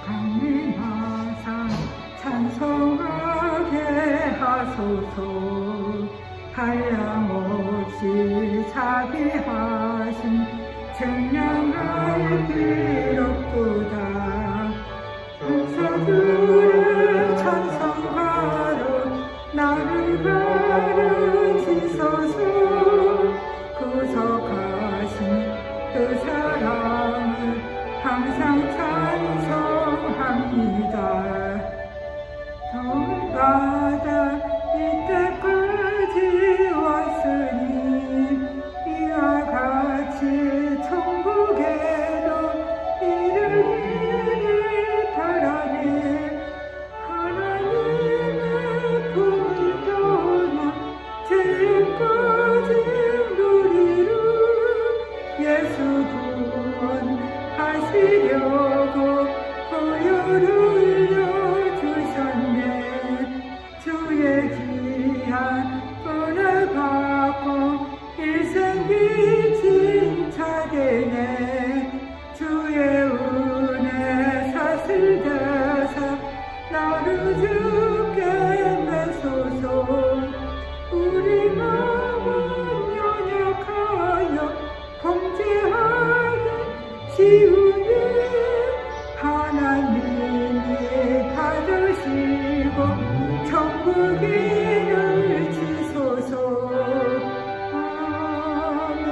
강림하사 찬송하게 하소서. 한량없이 자비하신 증명할 길 없도다. 천사들의 찬송가로 나를 가르치소서. 구속하신 그 사랑을 항상 찬송합니다. 동바다 이때까지 왔으니 이와 같이 천국에도 이르기를 바라네. 하나님의 품이 떠나 죄까지 누리루. 예수 구원하시려고 보혈을 흘려주셨네. 주의 귀한 은혜 받고 일생 빚진 자되네. 주의 은혜 사슬대사 나를 주께 내소서. 우리 마음은 연약하여 범죄하기 쉬우니 하나님이 받으시고 천국인을 지소서. 아멘.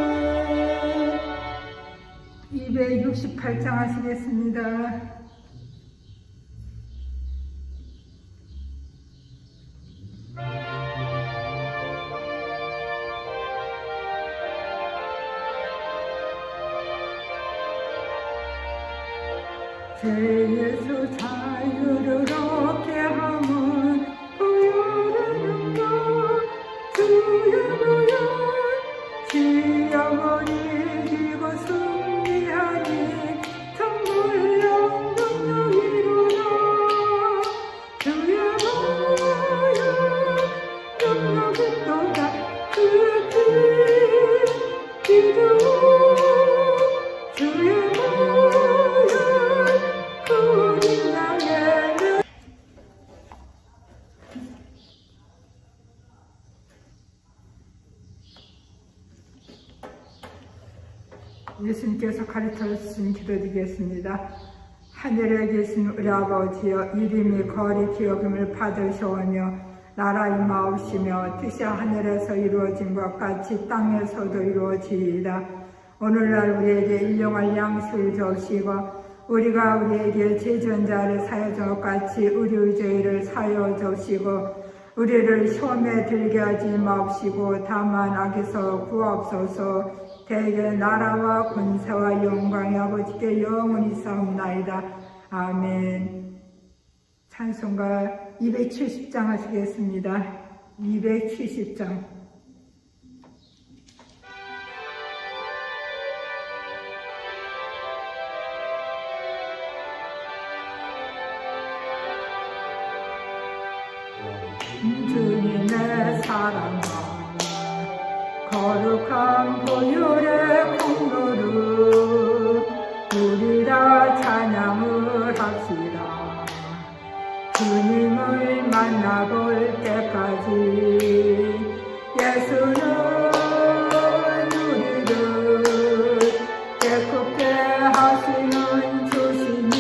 268장 하시겠습니다. 제 예수 자유를 얻게 함은 보혈의 주의 보혈 지영을 이기고 승리하니 천물령 능력이로다. 주의 보혈 능력이 또다. 주의 피 기도 주의 예수님께서 가르쳐주신 기도드리겠습니다. 하늘에 계신 우리 아버지여, 이름이 거룩히 여김을 받으시오며 나라 임하옵시며 뜻이 하늘에서 이루어진 것 같이 땅에서도 이루어지이다. 오늘날 우리에게 일용할 양식을 주시고 우리가 우리에게 죄지은 자를 사여 준 것 같이 우리의 죄를 사여 주시고 우리를 시험에 들게 하지 마옵시고 다만 악에서 구하옵소서. 대개 나라와 권세와 영광이 아버지께 영원히 있사옵나이다. 아멘. 찬송가 270장 하시겠습니다. 270장. 주님의 사랑과 거룩한 보혈의 공로를 우리 다 찬양을 합시다. 주님을 만나볼 때까지 예수는 우리를 깨끗게 하시는 주시니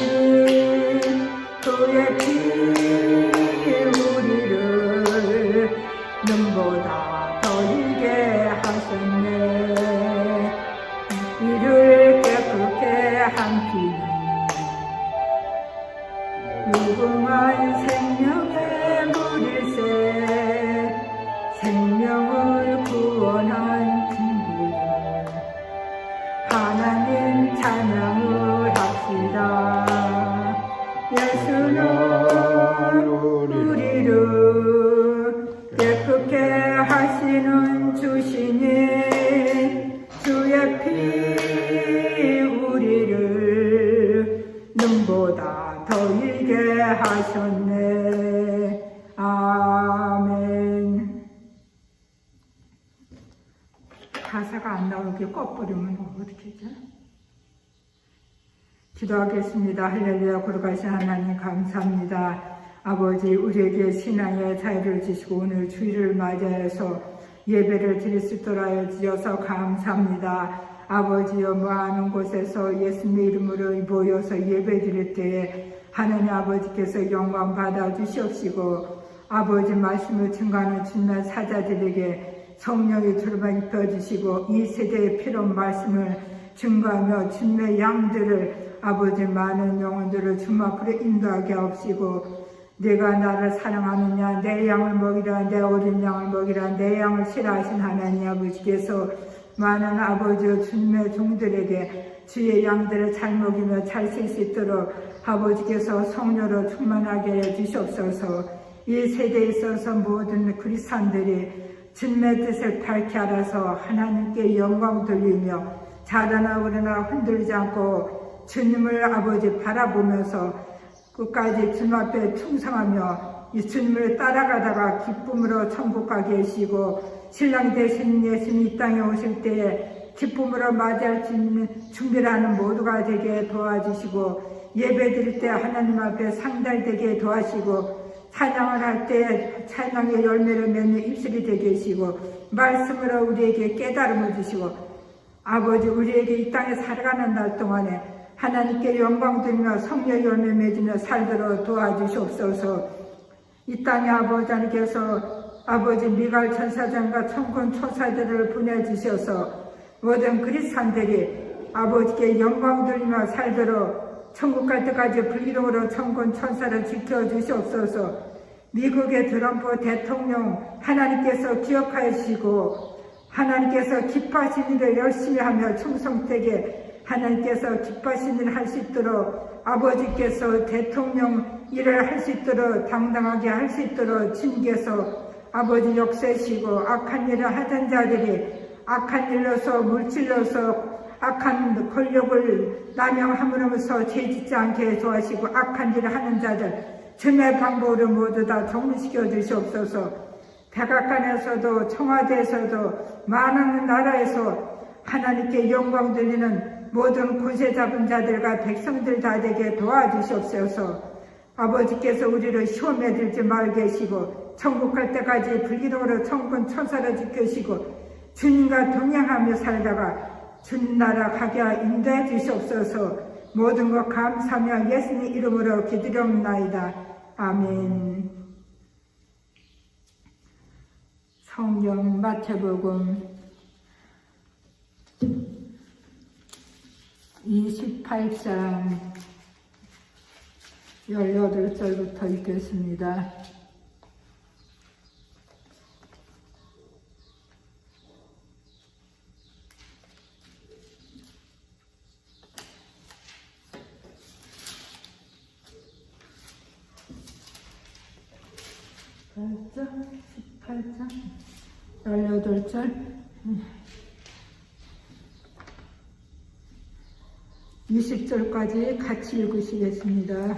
그의 피 눈보다 더이게 하셨네. 이를 깨끗게 한 피는 무궁한 생명의 물일세. 생명을 구원한 친구들 하나님 찬양을 합시다. 예수는 우리를 깨끗게 하시는 주시니 주의 피 우리를 눈보다 더이게 하셨네. 아멘. 가사가 안 나오게 꺼버리면 어떻게 하죠? 기도하겠습니다. 할렐루야. 거룩하신 하나님 감사합니다. 아버지, 우리에게 신앙의 자유를 주시고 오늘 주일을 맞이해서 예배를 드릴 수 있도록 하여 주셔서 감사합니다. 아버지여, 많은 곳에서 예수님의 이름으로 모여서 예배 드릴 때에 하나님 아버지께서 영광 받아 주시옵시고, 아버지 말씀을 증거하는 주님의 사자들에게 성령의 두루만 입혀주시고, 이 세대의 필요한 말씀을 증거하며 주님의 양들을, 아버지 많은 영혼들을 주님 앞으로 인도하게 하옵시고, 내가 나를 사랑하느냐, 내 양을 먹이라, 내 어린 양을 먹이라, 내 양을 싫어하신 하나님 아버지께서 많은 아버지와 주님의 종들에게 주의 양들을 잘 먹이며 잘 쓸 수 있도록 아버지께서 성령으로 충만하게 해주시옵소서. 이 세대에 있어서 모든 그리스도인들이 주님의 뜻을 밝게 알아서 하나님께 영광 돌리며 자라나 오르나 흔들리지 않고 주님을 아버지 바라보면서 끝까지 주님 앞에 충성하며 이 주님을 따라가다가 기쁨으로 천국 가게 하시고, 신랑 되신 예수님 이 땅에 오실 때에 기쁨으로 맞이할 수 있는 준비를 하는 모두가 되게 도와주시고, 예배 드릴 때 하나님 앞에 상달되게 도와주시고, 찬양을 할 때 찬양의 열매를 맺는 입술이 되게 하시고, 말씀으로 우리에게 깨달음을 주시고, 아버지, 우리에게 이 땅에 살아가는 날 동안에 하나님께 영광 드리며 성령 열매 맺으며 살도록 도와주시옵소서. 이 땅에 아버지 하나님께서 아버지 미갈 천사장과 천군 천사들을 보내주셔서 모든 그리스도인들이 아버지께 영광 드리며 살도록 천국 갈 때까지 불기둥으로 천군 천사를 지켜주시옵소서. 미국의 트럼프 대통령 하나님께서 기억하시고 하나님께서 기뻐하신 일을 열심히 하며 충성되게 하나님께서 기뻐하신 일을 할 수 있도록, 아버지께서 대통령 일을 할 수 있도록 당당하게 할 수 있도록 주님께서 아버지 역사시고, 악한 일을 하던 자들이 악한 일로서 물질로서 악한 권력을 남용함으로써 죄짓지 않게 도와시고, 악한 일을 하는 자들 주님의 방법으로 모두 다 정리시켜 주시옵소서. 백악관에서도 청와대에서도 많은 나라에서 하나님께 영광 돌리는 모든 권세 잡은 자들과 백성들 다 되게 도와주시옵소서. 아버지께서 우리를 시험에 들지 말게 하시고, 천국 갈 때까지 불기둥으로 천군 천사를 지키시고 주님과 동행하며 살다가 주님 나라 가게 인도해 주시옵소서. 모든 것 감사하며 예수님 이름으로 기도드리옵나이다. 아멘. 성경 마태복음 28장 18절부터 읽겠습니다. (18장) 18절 20절까지 같이 읽으시겠습니다.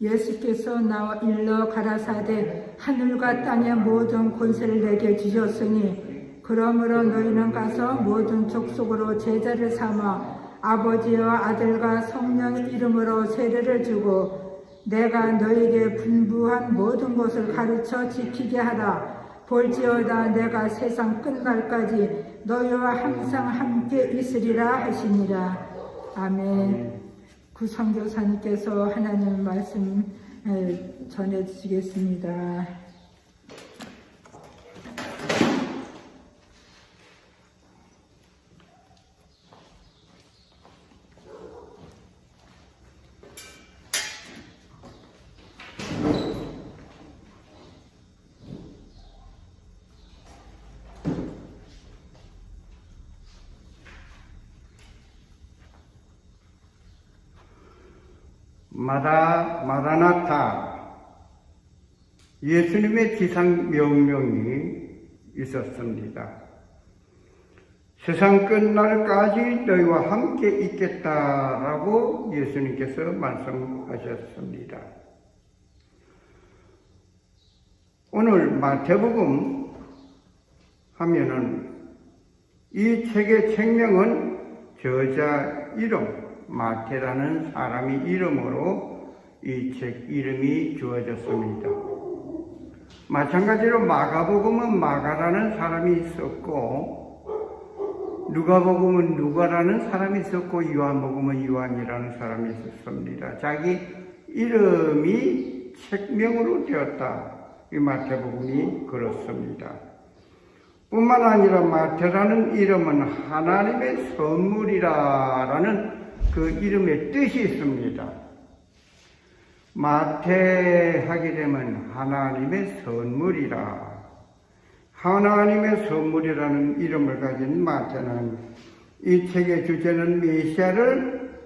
예수께서 나와 일러 가라사대 하늘과 땅의 모든 권세를 내게 주셨으니 그러므로 너희는 가서 모든 족속으로 제자를 삼아 아버지와 아들과 성령의 이름으로 세례를 주고 내가 너희에게 분부한 모든 것을 가르쳐 지키게 하라. 볼지어다 내가 세상 끝날까지 너희와 항상 함께 있으리라 하시니라. 아멘. 구성교사님께서 하나님 말씀 전해 주시겠습니다. 마라나타 예수님의 지상 명령이 있었습니다. 세상 끝날까지 너희와 함께 있겠다라고 예수님께서 말씀하셨습니다. 오늘 마태복음 하면은 이 책의 책명은 저자 이름, 마태라는 사람의 이름으로 이 책 이름이 주어졌습니다. 마찬가지로 마가복음은 마가라는 사람이 있었고, 누가복음은 누가라는 사람이 있었고, 요한복음은 요한이라는 사람이 있었습니다. 자기 이름이 책명으로 되었다. 이 마태복음이 그렇습니다. 뿐만 아니라 마태라는 이름은 하나님의 선물이라는 그 이름의 뜻이 있습니다. 마태 하게 되면 하나님의 선물이라. 하나님의 선물이라는 이름을 가진 마태는 이 책의 주제는 메시아를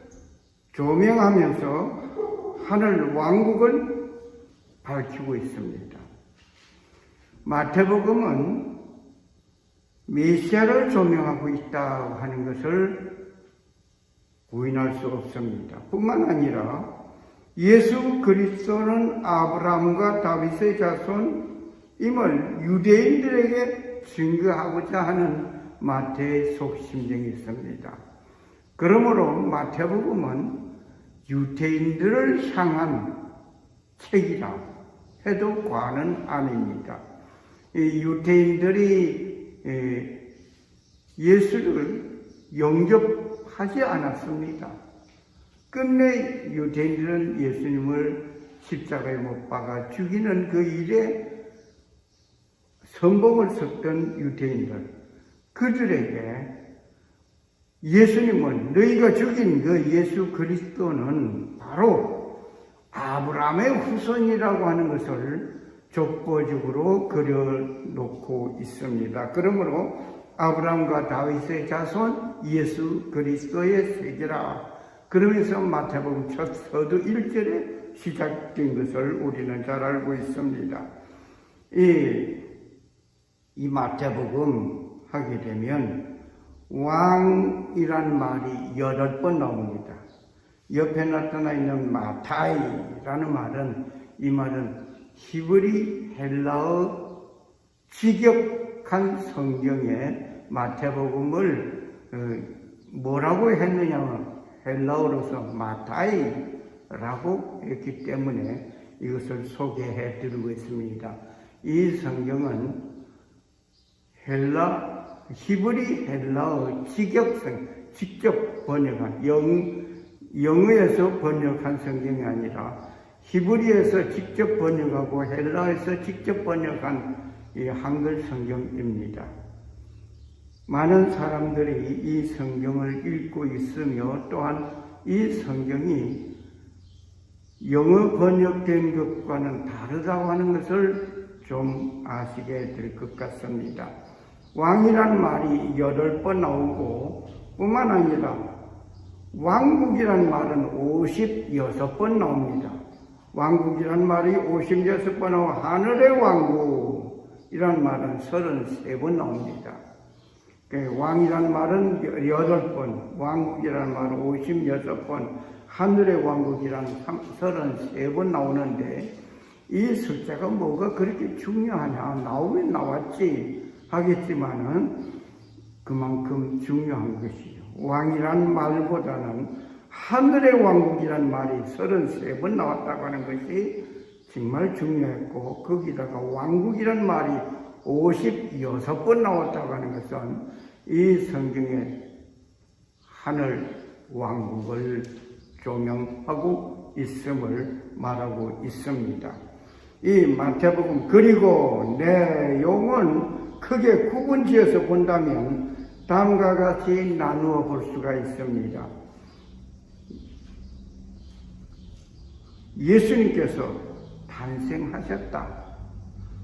조명하면서 하늘 왕국을 밝히고 있습니다. 마태복음은 메시아를 조명하고 있다고 하는 것을 부인할 수 없습니다. 뿐만 아니라 예수 그리스도는 아브라함과 다윗의 자손임을 유대인들에게 증거하고자 하는 마태의 속심정이 있습니다. 그러므로 마태복음은 유대인들을 향한 책이라 해도 과언은 아닙니다. 이 유대인들이 예수를 영접하지 않았습니다. 끝내 유대인들은 예수님을 십자가에 못 박아 죽이는 그 일에 선봉을 섰던 유대인들, 그들에게 예수님은 너희가 죽인 그 예수 그리스도는 바로 아브라함의 후손이라고 하는 것을 족보적으로 그려놓고 있습니다. 그러므로 아브라함과 다윗의 자손 예수 그리스도의 세계라. 그러면서 마태복음 첫 서두 1절에 시작된 것을 우리는 잘 알고 있습니다. 이 마태복음 하게 되면 왕이란 말이 8번 나옵니다. 옆에 나타나 있는 마타이라는 말은, 이 말은 히브리 헬라어 직역한 성경에 마태복음을 뭐라고 했느냐면 헬라어로서 마타이라고 했기 때문에 이것을 소개해 드리고 있습니다. 이 성경은 히브리 헬라어 직역성, 직접 번역한, 영어에서 번역한 성경이 아니라 히브리에서 직접 번역하고 헬라에서 직접 번역한 이 한글 성경입니다. 많은 사람들이 이 성경을 읽고 있으며 또한 이 성경이 영어 번역된 것과는 다르다고 하는 것을 좀 아시게 될 것 같습니다. 왕이란 말이 8번 나오고 뿐만 아니라 왕국이란 말은 56번 나옵니다. 왕국이란 말이 56번 나오고 하늘의 왕국이란 말은 33번 나옵니다. 왕이란 말은 8번, 왕국이란 말은 56번, 하늘의 왕국이란 33번 나오는데 이 숫자가 뭐가 그렇게 중요하냐? 나오면 나왔지 하겠지만은 그만큼 중요한 것이죠. 왕이란 말보다는 하늘의 왕국이란 말이 33번 나왔다고 하는 것이 정말 중요했고, 거기다가 왕국이란 말이 56번 나왔다고 하는 것은 이 성경에 하늘 왕국을 조명하고 있음을 말하고 있습니다. 이 마태복음, 그리고 내용은 크게 구분지어서 본다면 다음과 같이 나누어 볼 수가 있습니다. 예수님께서 탄생하셨다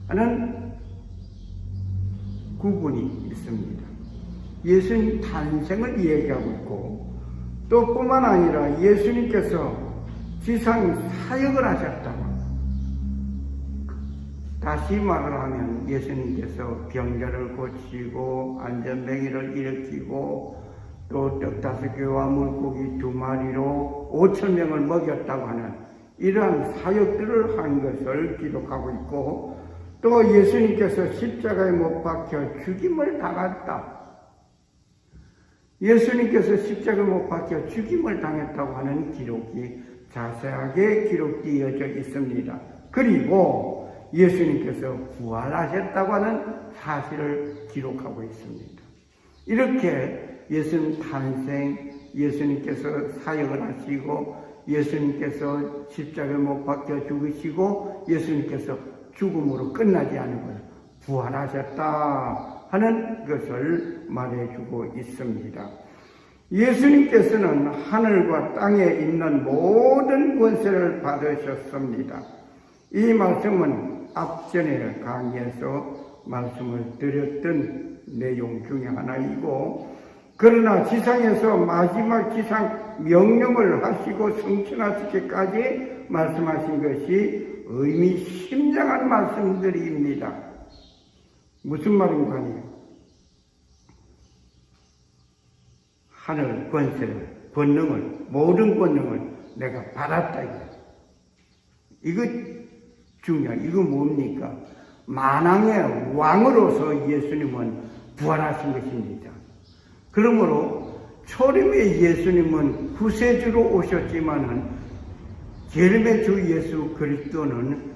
하는 구분이 있습니다. 예수님 탄생을 얘기하고 있고, 또 뿐만 아니라 예수님께서 지상 사역을 하셨다고, 다시 말을 하면 예수님께서 병자를 고치고 안전병이를 일으키고 또 떡 5개와 물고기 2마리로 5,000명을 먹였다고 하는 이러한 사역들을 한 것을 기록하고 있고, 또 예수님께서 십자가에 못 박혀 죽임을 당했다. 예수님께서 십자가에 못 박혀 죽임을 당했다고 하는 기록이 자세하게 기록되어져 있습니다. 그리고 예수님께서 부활하셨다고 하는 사실을 기록하고 있습니다. 이렇게 예수님 탄생, 예수님께서 사역을 하시고, 예수님께서 십자가에 못 박혀 죽으시고, 예수님께서 죽음으로 끝나지 않은 것, 부활하셨다 하는 것을 말해주고 있습니다. 예수님께서는 하늘과 땅에 있는 모든 권세를 받으셨습니다. 이 말씀은 앞전에 강의에서 말씀을 드렸던 내용 중에 하나이고, 그러나 지상에서 마지막 지상 명령을 하시고 성취하시기까지 말씀하신 것이 의미심장한 말씀들입니다. 무슨 말인가 하니요? 하늘 권세를, 권능을, 모든 권능을 내가 받았다. 이거 중요해요. 이거 뭡니까? 만왕의 왕으로서 예수님은 부활하신 것입니다. 그러므로 초림의 예수님은 구세주로 오셨지만은 계름의 주 예수 그리스도는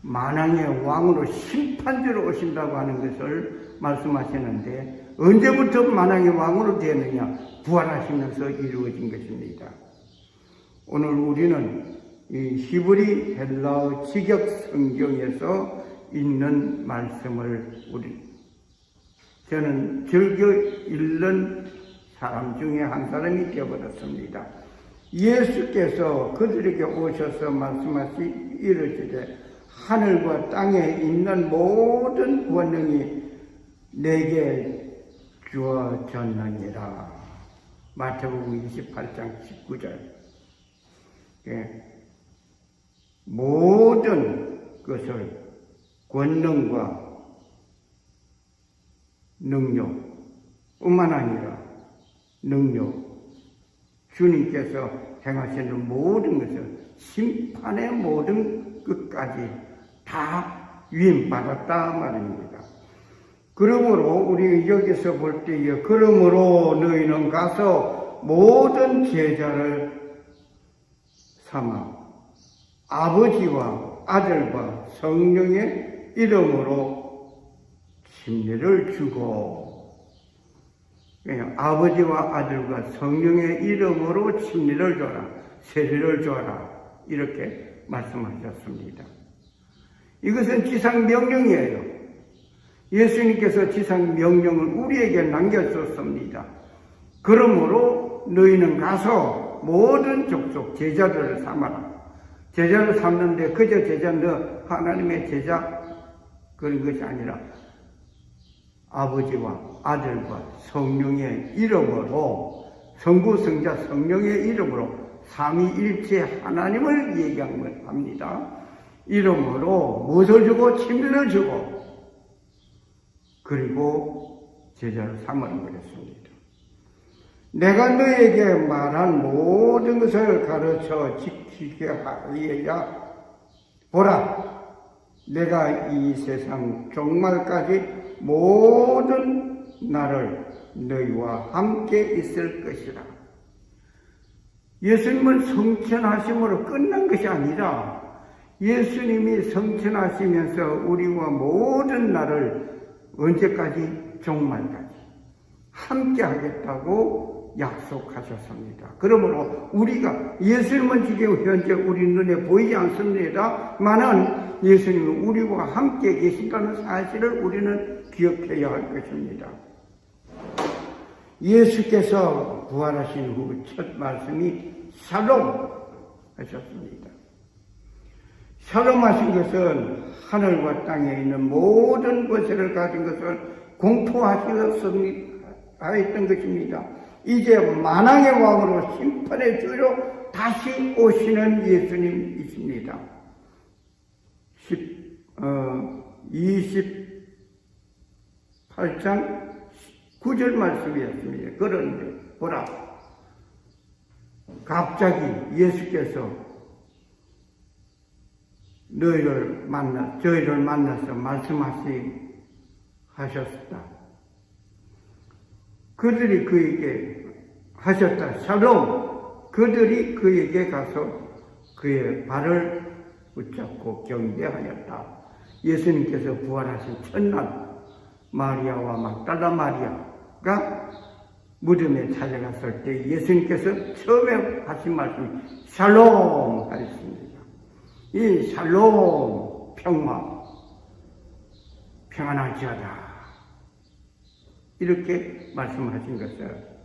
만왕의 왕으로 심판주로 오신다고 하는 것을 말씀하시는데, 언제부터 만왕의 왕으로 되느냐? 부활하시면서 이루어진 것입니다. 오늘 우리는 이 히브리 헬라어 직역 성경에서 있는 말씀을 저는 즐겨 읽는 사람 중에 한 사람이 되어버렸습니다. 예수께서 그들에게 오셔서 말씀하시 이르시되 하늘과 땅에 있는 모든 권능이 내게 주어졌느니라. 마태복음 28장 19절. 모든 것을 권능과 능력 뿐만 아니라 능력, 주님께서 행하시는 모든 것을, 심판의 모든 것까지 다 위임받았다 말입니다. 그러므로 우리 여기서 볼 때에 그러므로 너희는 가서 모든 제자를 삼아 아버지와 아들과 성령의 이름으로 침례를 주고, 아버지와 아들과 성령의 이름으로 침례를 줘라, 세례를 줘라, 이렇게 말씀하셨습니다. 이것은 지상 명령이에요. 예수님께서 지상 명령을 우리에게 남겨줬습니다. 그러므로 너희는 가서 모든 족속 제자들을 삼아라. 제자를 삼는데 그저 제자, 너 하나님의 제자 그런 것이 아니라 아버지와 아들과 성령의 이름으로, 성부, 성자, 성령의 이름으로 삼위일체 하나님을 얘기합니다. 이름으로 무엇을 주고 침례를 주고, 그리고 제자를 삼으라고 그랬습니다. 내가 너에게 말한 모든 것을 가르쳐 지키게 하여야 보라, 내가 이 세상 종말까지 모든 날을 너희와 함께 있을 것이라. 예수님은 성천하심으로 끝난 것이 아니라 예수님이 성천하시면서 우리와 모든 날을 언제까지? 종말까지 함께 하겠다고 약속하셨습니다. 그러므로 우리가, 예수님은 지금 현재 우리 눈에 보이지 않습니다만은 예수님은 우리와 함께 계신다는 사실을 우리는 기억해야 할 것입니다. 예수께서 부활하신 후 첫 말씀이 샬롬 하셨습니다. 샬롬 하신 것은 하늘과 땅에 있는 모든 것을 가진 것을 공포하셨던 것입니다. 이제 만왕의 왕으로 심판의 주로 다시 오시는 예수님이십니다. 28장 9절 말씀이었습니다. 그런데 보라, 갑자기 예수께서 저희를 만나서 말씀하셨다. 그들이 그에게 하셨다. 샬롬. 그들이 그에게 가서 그의 발을 붙잡고 경배하였다. 예수님께서 부활하신 첫날 마리아와 막달라 마리아가 무덤에 찾아갔을 때 예수님께서 처음에 하신 말씀이 샬롬 하셨습니다. 이 샬롬, 평안할지어다, 이렇게 말씀하신 것을,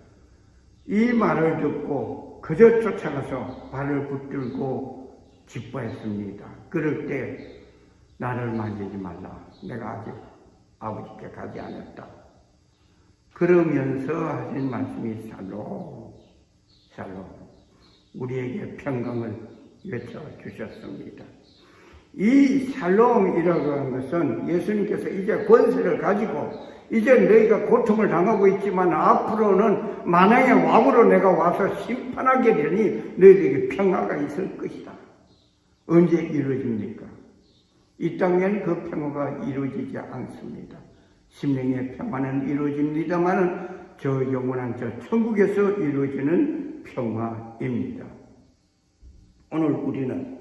이 말을 듣고 그저 쫓아가서 발을 붙들고 기뻐했습니다. 그럴 때 나를 만지지 말라, 내가 아직 아버지께 가지 않았다. 그러면서 하신 말씀이 샬롬, 샬롬, 우리에게 평강을 외쳐주셨습니다. 이 샬롬이라고 하는 것은 예수님께서 이제 권세를 가지고 이제 너희가 고통을 당하고 있지만 앞으로는 만왕의 왕으로 내가 와서 심판하게 되니 너희들에게 평화가 있을 것이다. 언제 이루어집니까? 이 땅에는 그 평화가 이루어지지 않습니다. 심령의 평화는 이루어집니다만 저 영원한 저 천국에서 이루어지는 평화입니다. 오늘 우리는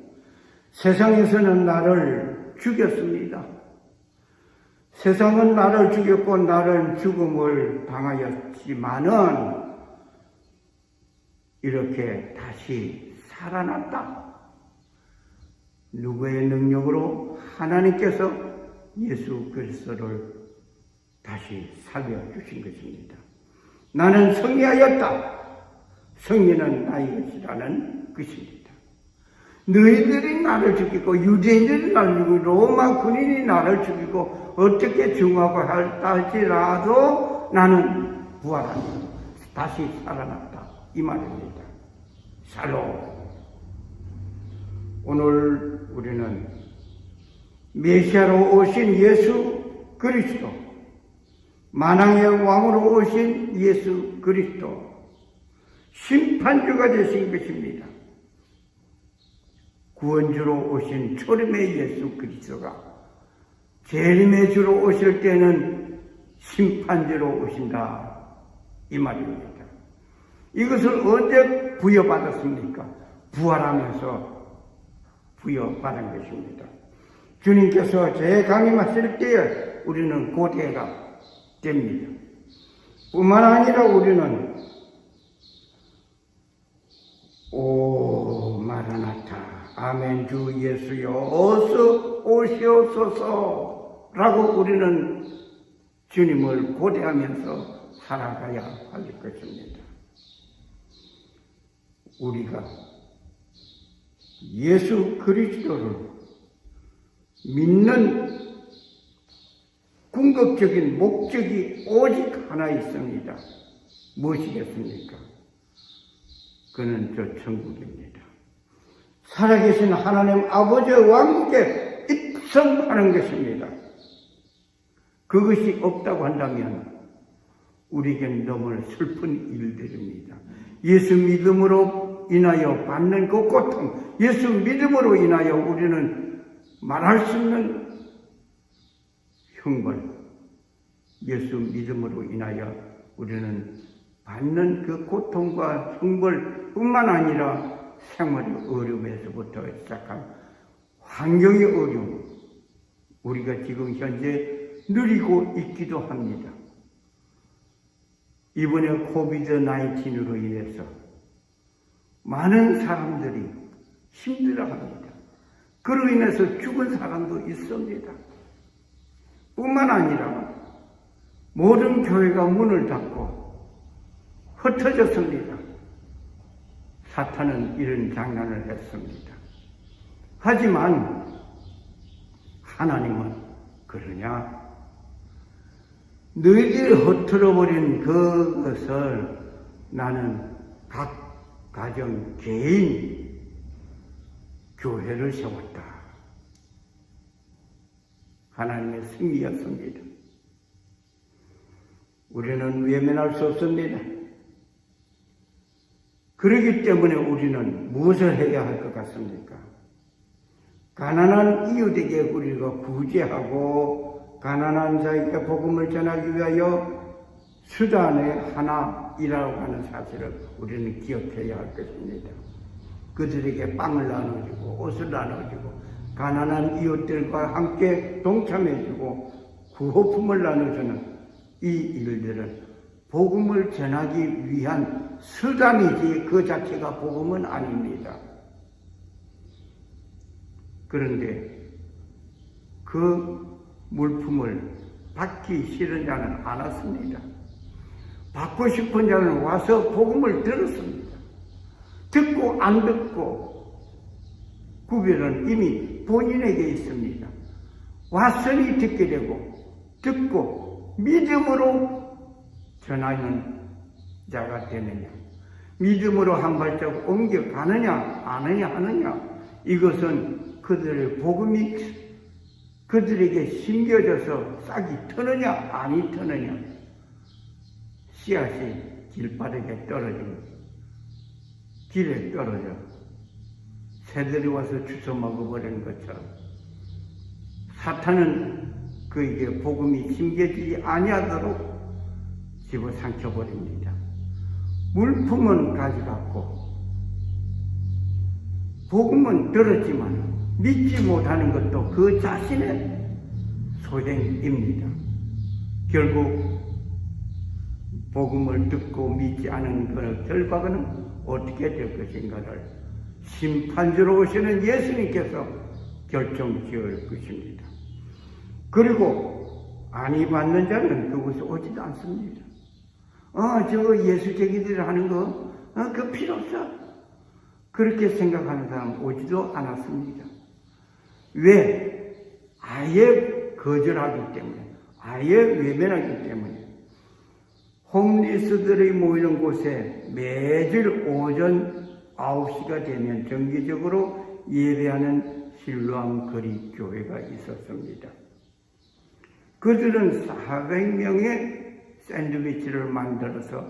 세상에서는 나를 죽였습니다. 세상은 나를 죽였고 나를 죽음을 당하였지만은 이렇게 다시 살아났다. 누구의 능력으로? 하나님께서 예수 그리스도를 다시 살려주신 것입니다. 나는 승리하였다. 승리는 나의 것이라는 것입니다. 너희들이 나를 죽이고 유대인들이 나를 죽이고 로마 군인이 나를 죽이고 어떻게 중하고 할지라도 나는 부활하고 다시 살아났다, 이 말입니다. 샬롬. 오늘 우리는 메시아로 오신 예수 그리스도, 만왕의 왕으로 오신 예수 그리스도, 심판주가 되신 것입니다. 구원주로 오신 초림의 예수 그리스도가 재림의 주로 오실 때는 심판주로 오신다, 이 말입니다. 이것을 언제 부여받았습니까? 부활하면서 부여받은 것입니다. 주님께서 재강림하실 때에 우리는 고대가 됩니다. 뿐만 아니라 우리는 오 마라나타, 아멘, 주 예수여 어서 오시옵소서 라고 우리는 주님을 고대하면서 살아가야 할 것입니다. 우리가 예수 그리스도를 믿는 궁극적인 목적이 오직 하나 있습니다. 무엇이겠습니까? 그는 저 천국입니다. 살아계신 하나님 아버지와 함께 입성하는 것입니다. 그것이 없다고 한다면 우리에겐 너무 슬픈 일들입니다. 예수 믿음으로 인하여 받는 그 고통, 예수 믿음으로 인하여 우리는 말할 수 없는 형벌, 예수 믿음으로 인하여 우리는 받는 그 고통과 형벌뿐만 아니라 생활의 어려움에서부터 시작한 환경의 어려움, 우리가 지금 현재 누리고 있기도 합니다. 이번에 코비드-19으로 인해서 많은 사람들이 힘들어합니다. 그로 인해서 죽은 사람도 있습니다. 뿐만 아니라 모든 교회가 문을 닫고 흩어졌습니다. 사탄은 이런 장난을 했습니다. 하지만 하나님은 그러냐? 너희들이 흩어버린 그것을 나는 각 가정, 개인, 교회를 세웠다. 하나님의 승리였습니다. 우리는 외면할 수 없습니다. 그렇기 때문에 우리는 무엇을 해야 할 것 같습니까? 가난한 이웃에게 우리가 구제하고 가난한 자에게 복음을 전하기 위하여 수단의 하나이라고 하는 사실을 우리는 기억해야 할 것입니다. 그들에게 빵을 나눠주고 옷을 나눠주고 가난한 이웃들과 함께 동참해주고 구호품을 나눠주는 이 일들은 복음을 전하기 위한 수단이지 그 자체가 복음은 아닙니다. 그런데 그 물품을 받기 싫은 자는 안 왔습니다. 받고 싶은 자는 와서 복음을 들었습니다. 듣고 안 듣고 구별은 이미 본인에게 있습니다. 왔으니 듣게 되고 듣고 믿음으로 전하는 자가 되느냐, 믿음으로 한 발자국 옮겨가느냐 하느냐, 이것은 그들의 복음이 그들에게 심겨져서 싹이 트느냐 아니 트느냐, 씨앗이 길바닥에 떨어지고 길에 떨어져 새들이 와서 주워 먹어버리는 것처럼 사탄은 그에게 복음이 심겨지지 아니하도록 집어삼켜버립니다. 물품은 가져갔고 복음은 들었지만 믿지 못하는 것도 그 자신의 소행입니다. 결국 복음을 듣고 믿지 않은 그 결과는 어떻게 될 것인가를 심판주로 오시는 예수님께서 결정지을 것입니다. 그리고 아니 받는 자는 그곳에 오지도 않습니다. 저거 예수쟁이들이 하는 거, 그거 필요 없어. 그렇게 생각하는 사람은 오지도 않았습니다. 왜? 아예 거절하기 때문에, 아예 외면하기 때문에. 홈리스들이 모이는 곳에 매주 오전 9시가 되면 정기적으로 예배하는 실로암 거리 교회가 있었습니다. 그들은 400명의 샌드위치를 만들어서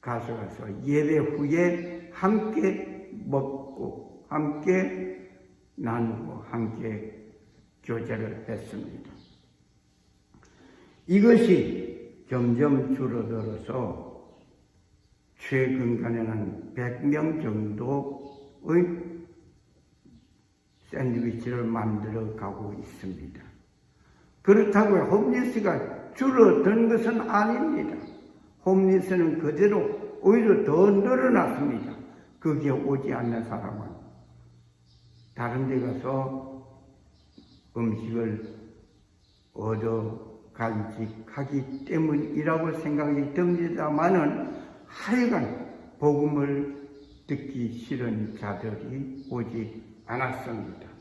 가져가서 예배 후에 함께 먹고 함께 나누고 함께 교제를 했습니다. 이것이 점점 줄어들어서 최근간에는 100명 정도의 샌드위치를 만들어 가고 있습니다. 그렇다고 홈리스가 줄어든 것은 아닙니다. 홈리스는 그대로 오히려 더 늘어났습니다. 거기에 오지 않는 사람은 다른 데 가서 음식을 얻어 간직하기 때문이라고 생각이 듭니다만은 하여간 복음을 듣기 싫은 자들이 오지 않았습니다.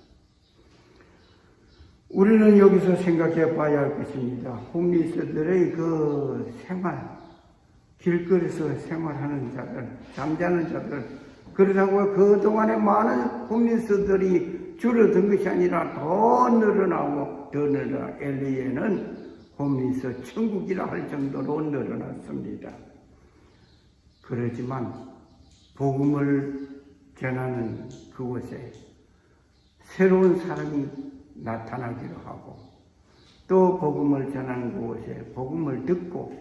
우리는 여기서 생각해 봐야 할 것입니다. 홈리스들의 그 생활, 길거리에서 생활하는 자들, 잠자는 자들, 그러다고 그동안에 많은 홈리스들이 줄어든 것이 아니라 더 늘어나고 더 늘어나 LA에는 홈리스 천국이라 할 정도로 늘어났습니다. 그렇지만 복음을 전하는 그곳에 새로운 사람이 나타나기도 하고 또 복음을 전하는 곳에 복음을 듣고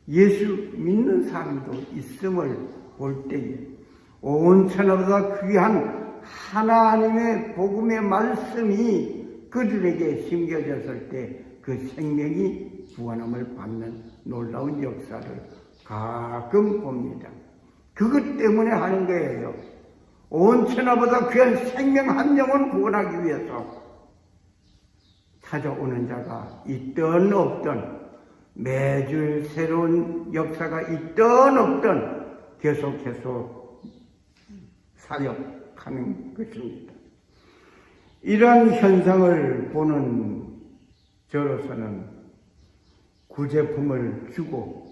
예수 믿는 사람도 있음을 볼 때에 온 천하보다 귀한 하나님의 복음의 말씀이 그들에게 심겨졌을 때 그 생명이 구원함을 받는 놀라운 역사를 가끔 봅니다. 그것 때문에 하는 거예요. 온 천하보다 귀한 생명 한 영혼 구원하기 위해서 찾아오는 자가 있든 없든 매주 새로운 역사가 있든 없든 계속 사역하는 것입니다. 이러한 현상을 보는 저로서는 구제품을 주고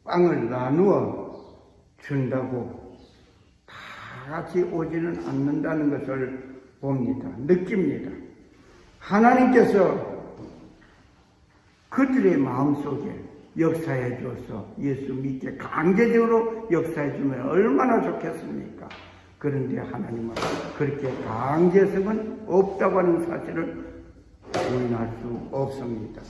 빵을 나누어 준다고 다 같이 오지는 않는다는 것을 봅니다. 느낍니다. 하나님께서 그들의 마음속에 역사해 줘서 예수 믿게 강제적으로 역사해 주면 얼마나 좋겠습니까? 그런데 하나님은 그렇게 강제성은 없다고 하는 사실을 부인할 수 없습니다.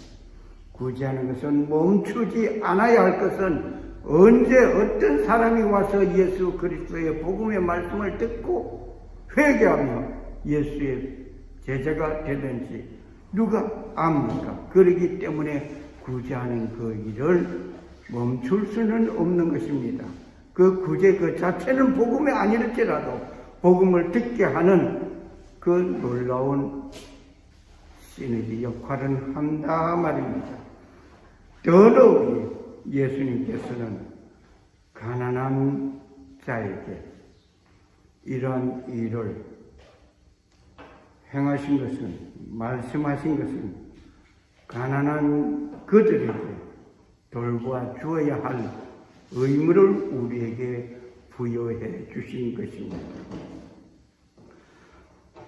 구제하는 것은 멈추지 않아야 할 것은 언제 어떤 사람이 와서 예수 그리스도의 복음의 말씀을 듣고 회개하며 예수의 제자가 되든지 누가 압니까? 그러기 때문에 구제하는 그 일을 멈출 수는 없는 것입니다. 그 구제 그 자체는 복음이 아닐지라도 복음을 듣게 하는 그 놀라운 시너지 역할은 한다 말입니다. 더더욱이 예수님께서는 가난한 자에게 이러한 일을 행하신 것은, 말씀하신 것은 가난한 그들에게 돌보아 주어야 할 의무를 우리에게 부여해 주신 것입니다.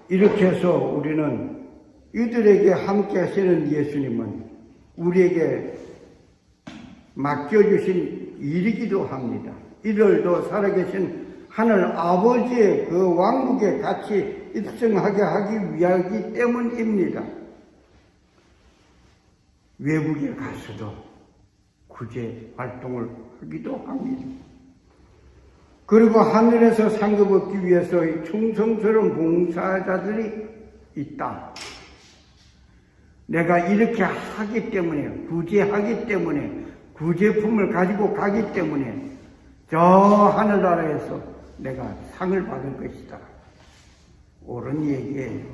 이렇게 해서 우리는 이들에게 함께 하시는 예수님은 우리에게 맡겨주신 일이기도 합니다. 이들도 살아계신 하늘 아버지의 그 왕국에 같이 입성하게 하기 위하기 때문입니다. 외국에 가서도 구제 활동을 하기도 합니다. 그리고 하늘에서 상급 얻기 위해서 충성스러운 봉사자들이 있다. 내가 이렇게 하기 때문에, 구제하기 때문에, 구제품을 가지고 가기 때문에 저 하늘나라에서 내가 상을 받을 것이다. 옳은 얘기예요.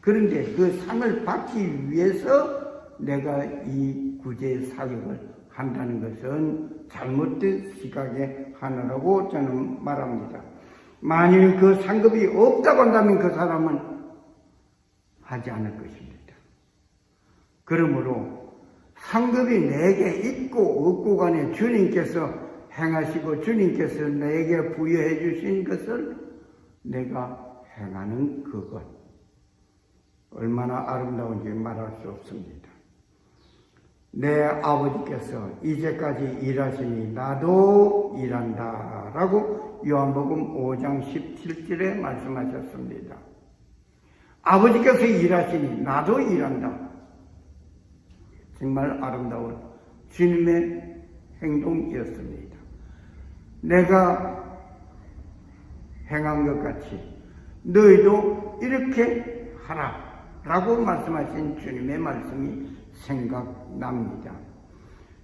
그런데 그 상을 받기 위해서 내가 이 구제 사역을 한다는 것은 잘못된 시각의 하나라고 저는 말합니다. 만일 그 상급이 없다고 한다면 그 사람은 하지 않을 것입니다. 그러므로 상급이 내게 있고 없고 간에 주님께서 행하시고 주님께서 내게 부여해 주신 것을 내가 행하는 그것, 얼마나 아름다운지 말할 수 없습니다. 내 아버지께서 이제까지 일하시니 나도 일한다 라고 요한복음 5장 17절에 말씀하셨습니다. 아버지께서 일하시니 나도 일한다. 정말 아름다운 주님의 행동이었습니다. 내가 행한 것 같이 너희도 이렇게 하라 라고 말씀하신 주님의 말씀이 생각납니다.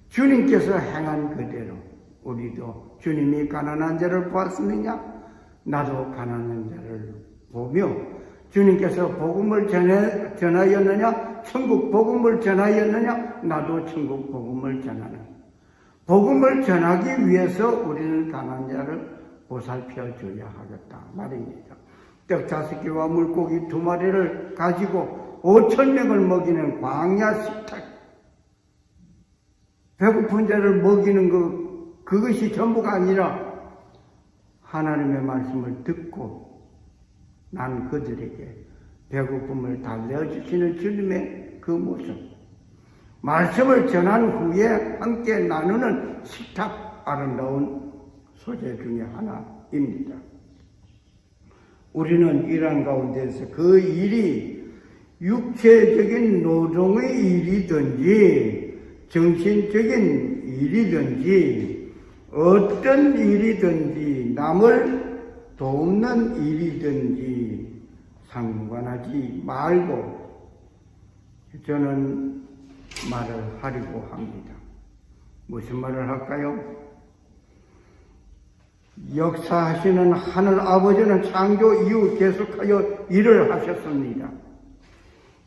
주님께서 행한 그대로 우리도 주님이 가난한 자를 보았느냐? 나도 가난한 자를 보며 주님께서 복음을 전하였느냐? 천국 복음을 전하였느냐? 나도 천국 복음을 전하는. 복음을 전하기 위해서 우리는 가난한 자를 보살펴 줘야 하겠다 말입니다. 떡 5개와 물고기 2마리를 가지고 5,000명을 먹이는 광야 식탁. 배고픈 자를 먹이는 그것이 전부가 아니라 하나님의 말씀을 듣고 난 그들에게 배고픔을 달래주시는 주님의 그 모습. 말씀을 전한 후에 함께 나누는 식탁, 아름다운 소재 중에 하나입니다. 우리는 이러한 가운데서 그 일이 육체적인 노동의 일이든지 정신적인 일이든지 어떤 일이든지 남을 돕는 일이든지 상관하지 말고 저는 말을 하려고 합니다. 무슨 말을 할까요? 역사하시는 하늘 아버지는 창조 이후 계속하여 일을 하셨습니다.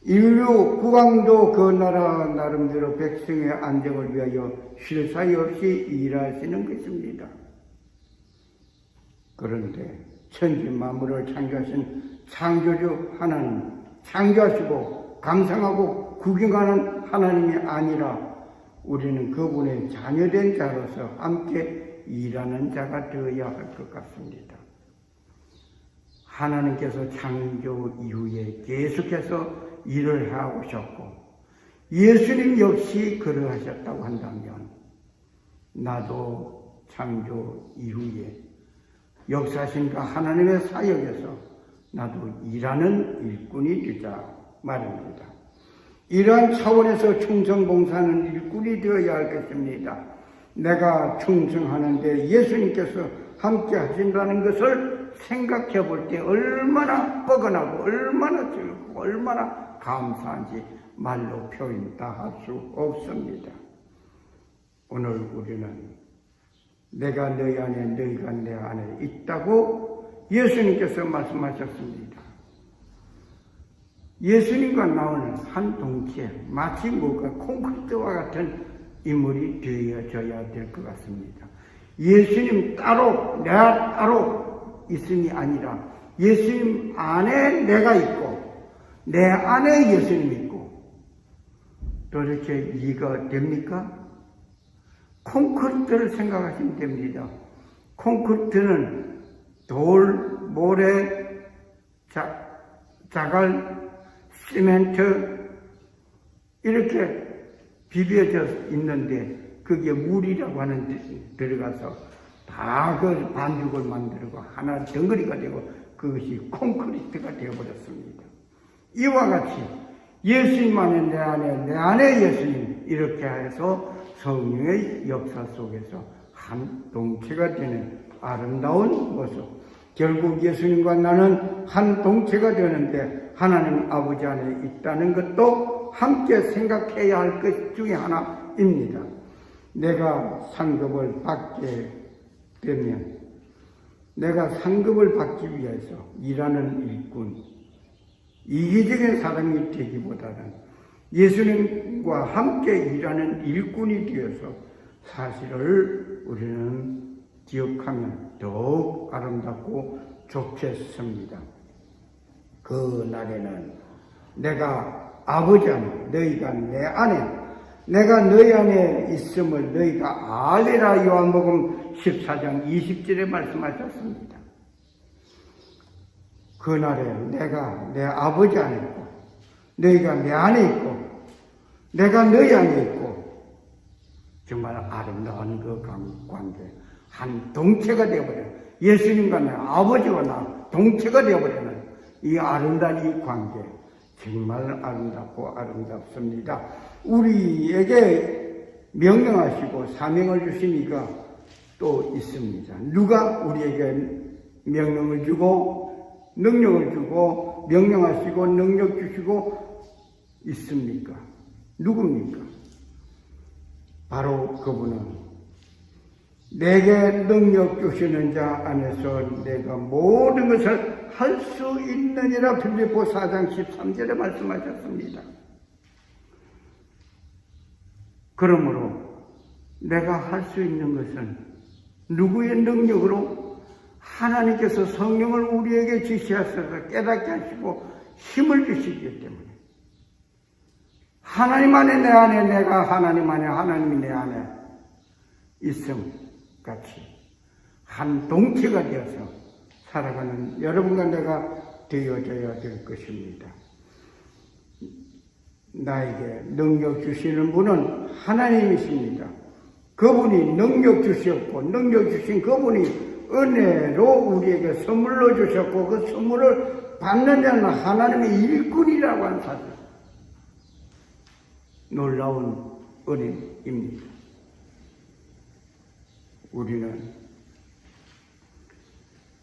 인류 국왕도 그 나라 나름대로 백성의 안정을 위하여 쉴 사이 없이 일하시는 것입니다. 그런데 천지 만물을 창조하신 창조주 하나님, 창조하시고 감상하고 구경하는 하나님이 아니라 우리는 그분의 자녀된 자로서 함께 일하는 자가 되어야 할 것 같습니다. 하나님께서 창조 이후에 계속해서 일을 해오셨고 예수님 역시 그러하셨다고 한다면 나도 창조 이후에 역사신과 하나님의 사역에서 나도 일하는 일꾼이 되자 말입니다. 이러한 차원에서 충성봉사는 일꾼이 되어야 할 것입니다. 내가 충성하는데 예수님께서 함께 하신다는 것을 생각해 볼 때 얼마나 뻐근하고 얼마나 즐겁고 얼마나 감사한지 말로 표현 다 할 수 없습니다. 오늘 우리는 내가 너희 안에 너희가 내 안에 있다고 예수님께서 말씀하셨습니다. 예수님과 나오는 한 동체, 마치 뭐가 콘크리트와 같은 인물이 되어져야 될 것 같습니다. 예수님 따로 내가 따로 있음이 아니라 예수님 안에 내가 있고 내 안에 예수님이 있고 도대체 이해가 됩니까? 콘크리트를 생각하시면 됩니다. 콘크리트는 돌, 모래, 자갈, 시멘트 이렇게 비벼져 있는데 그게 물이라고 하는 데 들어가서 다 그 반죽을 만들고 하나 덩어리가 되고 그것이 콘크리트가 되어버렸습니다. 이와 같이 예수님 안에 내 안에 예수님 이렇게 해서 성령의 역사 속에서 한 동체가 되는 아름다운 모습. 결국 예수님과 나는 한 동체가 되는데 하나님 아버지 안에 있다는 것도 함께 생각해야 할 것 중에 하나입니다. 내가 상급을 받게 되면 내가 상급을 받기 위해서 일하는 일꾼, 이기적인 사람이 되기보다는 예수님과 함께 일하는 일꾼이 되어서 사실을 우리는 기억하면 더욱 아름답고 좋겠습니다. 그 날에는 내가 아버지 안에, 너희가 내 안에, 내가 너희 안에 있음을 너희가 알리라. 요한복음 14장 20절에 말씀하셨습니다. 그날에 내가 내 아버지 안에 있고 너희가 내 안에 있고 내가 너희 안에 있고 정말 아름다운 그 관계, 한 동체가 되어버려. 예수님과 내 아버지와 나 동체가 되어버리는 이 아름다운 이 관계 정말 아름답고 아름답습니다. 우리에게 명령하시고 사명을 주신 이가 또 있습니다. 누가 우리에게 명령을 주고 능력을 주고 명령하시고 능력 주시고 있습니까? 누굽니까? 바로 그분은 내게 능력 주시는 자 안에서 내가 모든 것을 할 수 있느니라. 빌립보 4장 13절에 말씀하셨습니다. 그러므로 내가 할 수 있는 것은 누구의 능력으로? 하나님께서 성령을 우리에게 지시하셔서 깨닫게 하시고 힘을 주시기 때문에 하나님 안에 내 안에 내가 하나님 안에 하나님이 내 안에 있음 같이 한 동체가 되어서 살아가는 여러분과 내가 되어져야 될 것입니다. 나에게 능력 주시는 분은 하나님이십니다. 그분이 능력 주셨고 능력 주신 그분이 은혜로 우리에게 선물로 주셨고 그 선물을 받는 자는 하나님의 일꾼이라고 하는 사실. 놀라운 은혜입니다. 우리는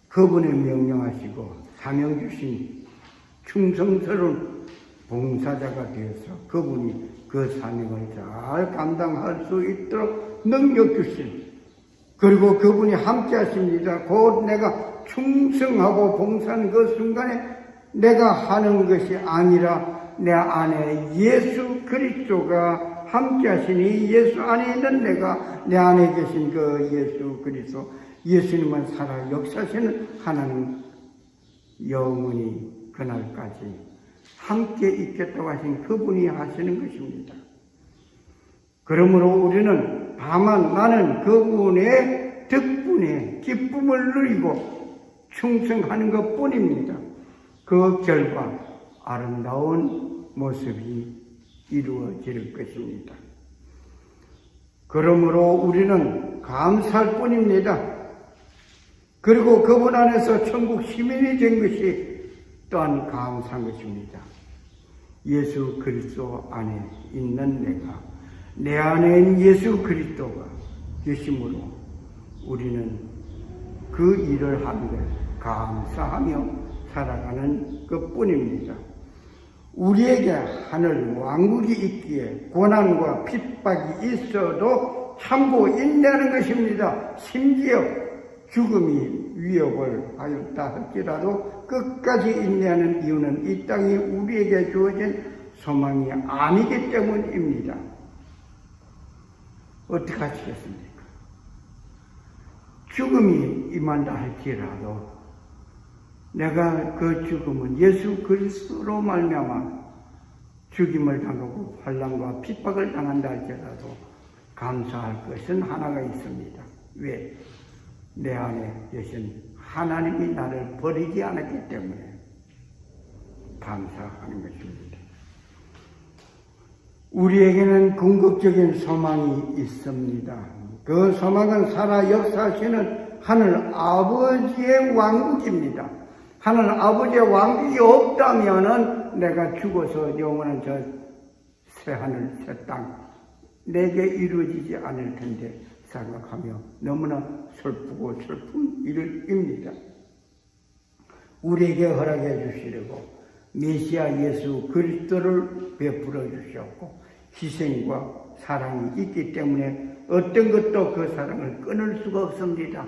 그분의 명령하시고 사명 주신 충성스러운 봉사자가 되어서 그분이 그 사명을 잘 감당할 수 있도록 능력 주신, 그리고 그분이 함께 하십니다. 곧 내가 충성하고 봉사하는 그 순간에 내가 하는 것이 아니라 내 안에 예수 그리스도가 함께 하시니 예수 안에 있는 내가 내 안에 계신 그 예수 그리스도, 예수님은 살아 역사하시는 하나님 영원히 그날까지 함께 있겠다고 하신 그분이 하시는 것입니다. 그러므로 우리는 다만 나는 그분의 덕분에 기쁨을 누리고 충성하는 것 뿐입니다. 그 결과 아름다운 모습이 이루어질 것입니다. 그러므로 우리는 감사할 뿐입니다. 그리고 그분 안에서 천국 시민이 된 것이 또한 감사한 것입니다. 예수 그리스도 안에 있는 내가, 내 안에 있는 예수 그리스도가 계심으로 우리는 그 일을 하는 걸 감사하며 살아가는 것뿐입니다. 우리에게 하늘 왕국이 있기에 고난과 핍박이 있어도 참고 인내하는 것입니다. 심지어 죽음이 위협을 하였다 할지라도 끝까지 인내하는 이유는 이 땅이 우리에게 주어진 소망이 아니기 때문입니다. 어떻게 하시겠습니까? 죽음이 임한다 할지라도 내가 그 죽음은 예수 그리스도로 말미암아 죽임을 당하고 환난과 핍박을 당한다 할지라도 감사할 것은 하나가 있습니다. 왜? 내 안에 계신 하나님이 나를 버리지 않았기 때문에 감사하는 것입니다. 우리에게는 궁극적인 소망이 있습니다. 그 소망은 살아 역사하시는 하늘 아버지의 왕국입니다. 하늘 아버지의 왕국이 없다면은 내가 죽어서 영원한 저 새하늘 새 땅 내게 이루어지지 않을 텐데 생각하며 너무나 슬프고 슬픈 일입니다. 우리에게 허락해 주시려고 메시아 예수 그리스도를 베풀어 주셨고 희생과 사랑이 있기 때문에 어떤 것도 그 사랑을 끊을 수가 없습니다.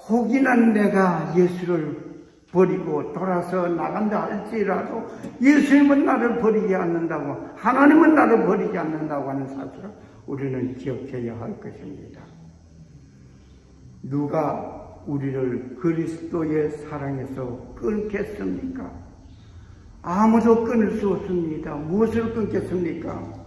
혹이나 내가 예수를 버리고 돌아서 나간다 할지라도 예수님은 나를 버리지 않는다고, 하나님은 나를 버리지 않는다고 하는 사실을 우리는 기억해야 할 것입니다. 누가 우리를 그리스도의 사랑에서 끊겠습니까? 아무도 끊을 수 없습니다. 무엇을 끊겠습니까?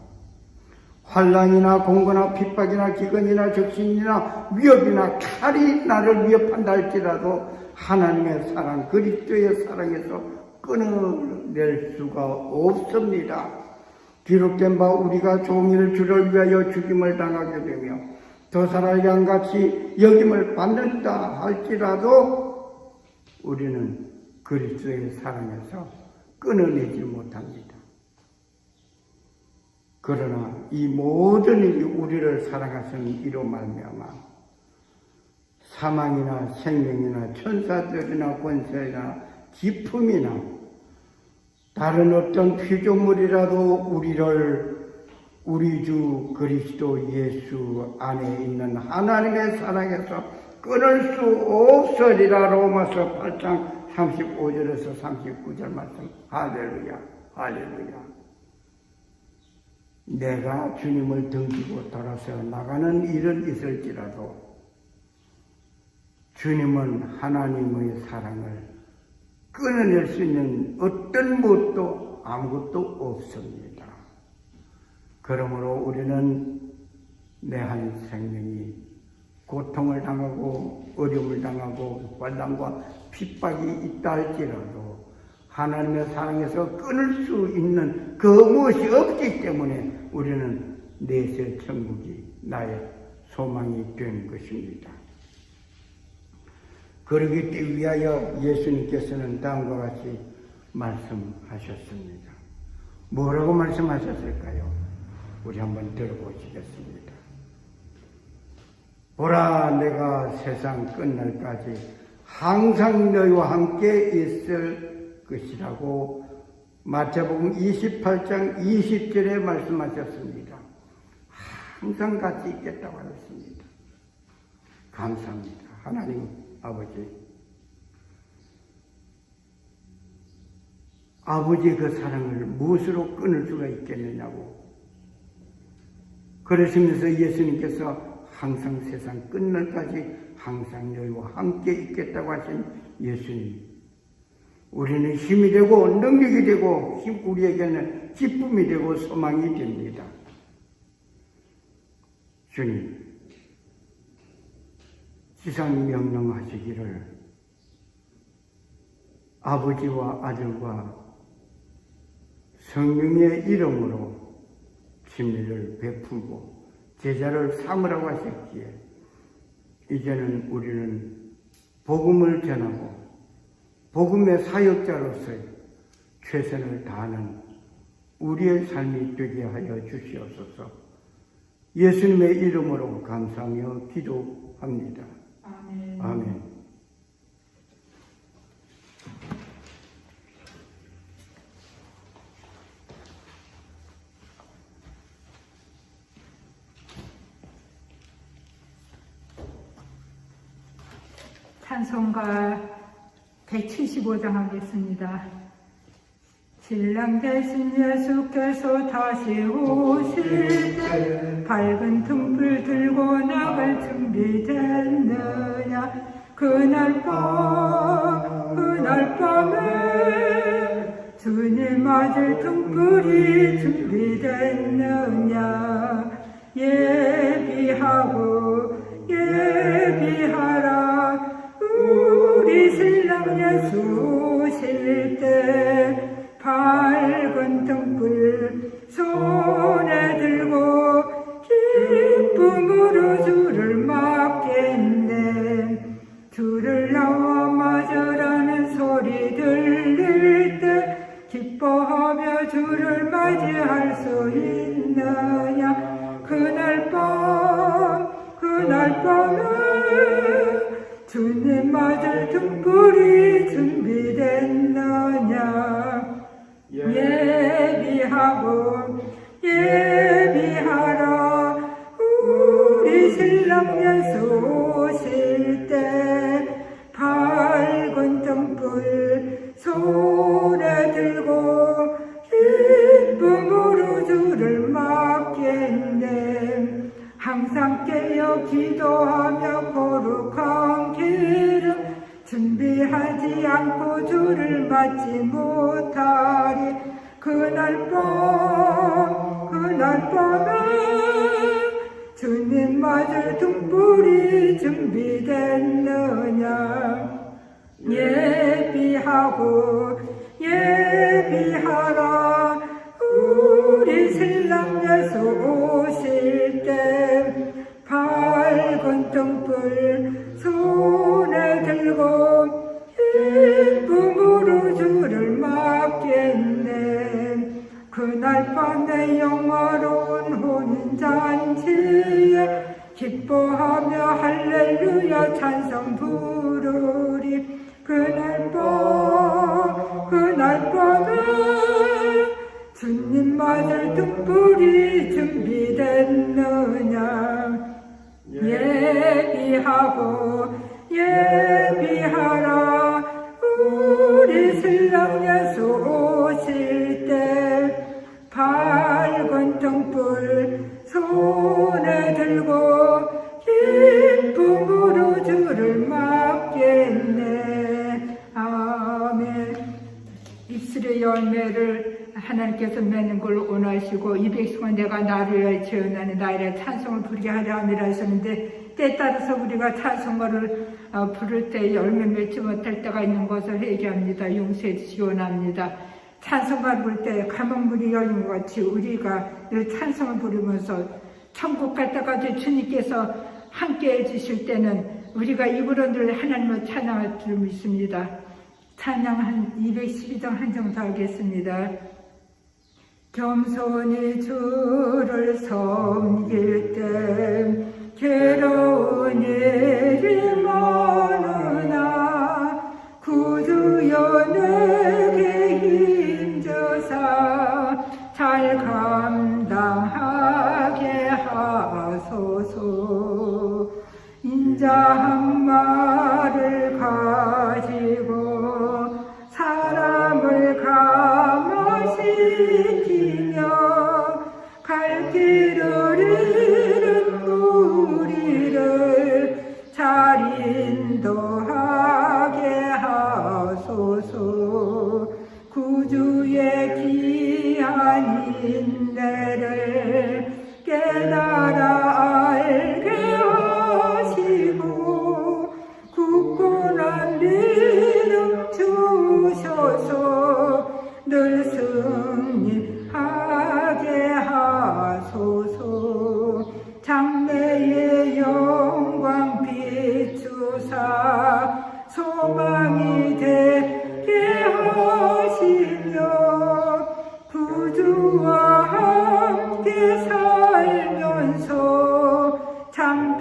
환난이나 공고나 핍박이나 기근이나 적신이나 위협이나 칼이 나를 위협한다 할지라도 하나님의 사랑, 그리스도의 사랑에서 끊어낼 수가 없습니다. 기록된 바 우리가 종일 주를 위하여 죽임을 당하게 되며 도살할 양같이 여김을 받는다 할지라도 우리는 그리스도의 사랑에서 끊어내지 못합니다. 그러나 이 모든 일이 우리를 사랑하시는 이로 말미암아 사망이나 생명이나 천사들이나 권세나 기품이나 다른 어떤 피조물이라도 우리 주 그리스도 예수 안에 있는 하나님의 사랑에서 끊을 수 없으리라. 로마서 8장 35절에서 39절 말씀. 할렐루야, 할렐루야. 내가 주님을 등지고 돌아서 나가는 일은 있을지라도 주님은 하나님의 사랑을 끊어낼 수 있는 어떤 무엇도 아무것도 없습니다. 그러므로 우리는 내 한 생명이 고통을 당하고 어려움을 당하고 환난과 핍박이 있다 할지라도 하나님의 사랑에서 끊을 수 있는 그 무엇이 없기 때문에 우리는 내세 천국이 나의 소망이 된 것입니다. 그러기 위하여 예수님께서는 다음과 같이 말씀하셨습니다. 뭐라고 말씀하셨을까요? 우리 한번 들어보시겠습니다. 보라, 내가 세상 끝날까지 항상 너희와 함께 있을 것이라고 마태복음 28장 20절에 말씀하셨습니다. 항상 같이 있겠다고 하셨습니다. 감사합니다. 하나님 아버지의 그 사랑을 무엇으로 끊을 수가 있겠느냐고 그러시면서 예수님께서 항상 세상 끝날까지 항상 너희와 함께 있겠다고 하신 예수님, 우리는 힘이 되고 능력이 되고 우리에게는 기쁨이 되고 소망이 됩니다. 주님, 지상 명령하시기를 아버지와 아들과 성령의 이름으로 진리를 베풀고 제자를 삼으라고 하셨기에 이제는 우리는 복음을 전하고 복음의 사역자로서 최선을 다하는 우리의 삶이 되게 하여 주시옵소서. 예수님의 이름으로 감사하며 기도합니다. 아멘. 아멘. 찬송가 175장 하겠습니다. 신랑 대신 예수께서 다시 오실 때 밝은 등불 들고 나갈 준비됐느냐. 그날 밤에 주님 맞을 등불이 준비됐느냐. 예비하라 우리 신랑 예수 오실 때 밝은 등불 손에 들고 기쁨으로 주를 맞겠네. 주를 나와 맞으라는 소리 들릴 때 기뻐하며 주를 맞이할 수 있느냐. 그날 밤에 주님 맞을 등불이 준비됐느냐. 예비하라 우리 신랑 예수 오실 때 밝은 등불 손에 들고 기쁨으로 주를 맞겠네. 항상 깨어 기도하며 거룩한 길은 준비하지 않고 주를 맞지 못하리. 그날 밤에 주님 맞을 등불이 준비됐느냐. 예비하라 우리 신랑 예수 오실 때 밝은 등불 손에 들고 기쁨으로 주를 맞겠네. 그날 밤에 영화로운 혼인잔치에 기뻐하며 할렐루야 찬송 부르리. 그날 밤에 주님 맞을 등불이 준비됐느냐. 예비하라 우리 신랑 예수 오실 때 밝은 등불 손에 들고 기쁨으로 주를 맞겠네. 아멘. 입술의 열매를 하나님께서 맺는 걸 원하시고 이 백성은 내가 나를 위하여 지어나는 나이라 찬송을 부르게 하려 함이라 하셨는데, 때에 따라서 우리가 찬송가를 부를 때 열매 맺지 못할 때가 있는 것을 회개합니다. 용서해 주시기 원합니다. 찬송가를 부를 때 감옥문이 열린 것 같이 우리가 늘 찬송을 부르면서 천국 갈 때까지 주님께서 함께 해주실 때는 우리가 입으로 늘 하나님을 찬양할 줄 믿습니다. 찬양 한 212장 한 정 더 하겠습니다. 겸손히 주를 섬길 때 괴로운 일이 많으나 구주여 내게 힘주사 잘 감당하게 하소서. 인자한 말을 가지고 사람을 감화시키며 갈 길을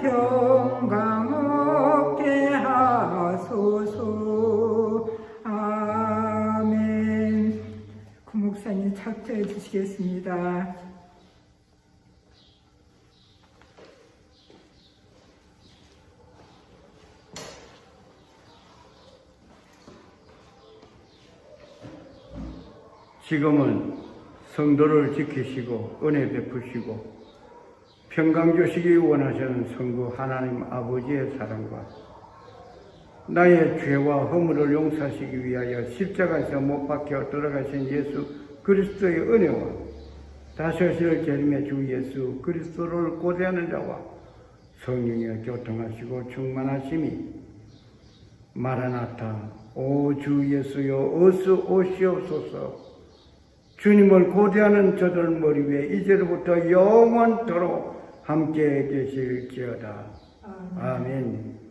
평강 얻게 하소서. 아멘. 구목사님 착퇴해 주시겠습니다. 지금은 성도를 지키시고 은혜 베푸시고 평강 주시기 원하시는 성부 하나님 아버지의 사랑과 나의 죄와 허물을 용서하시기 위하여 십자가에서 못 박혀 돌아가신 예수 그리스도의 은혜와 다시 오실 재림의 주 예수 그리스도를 고대하는 자와 성령의 교통하시고 충만하심이 마라나타 오 주 예수여 어서 오시옵소서. 주님을 고대하는 저들 머리 위에 이제로부터 영원토록 함께 계실지어다. 아멘.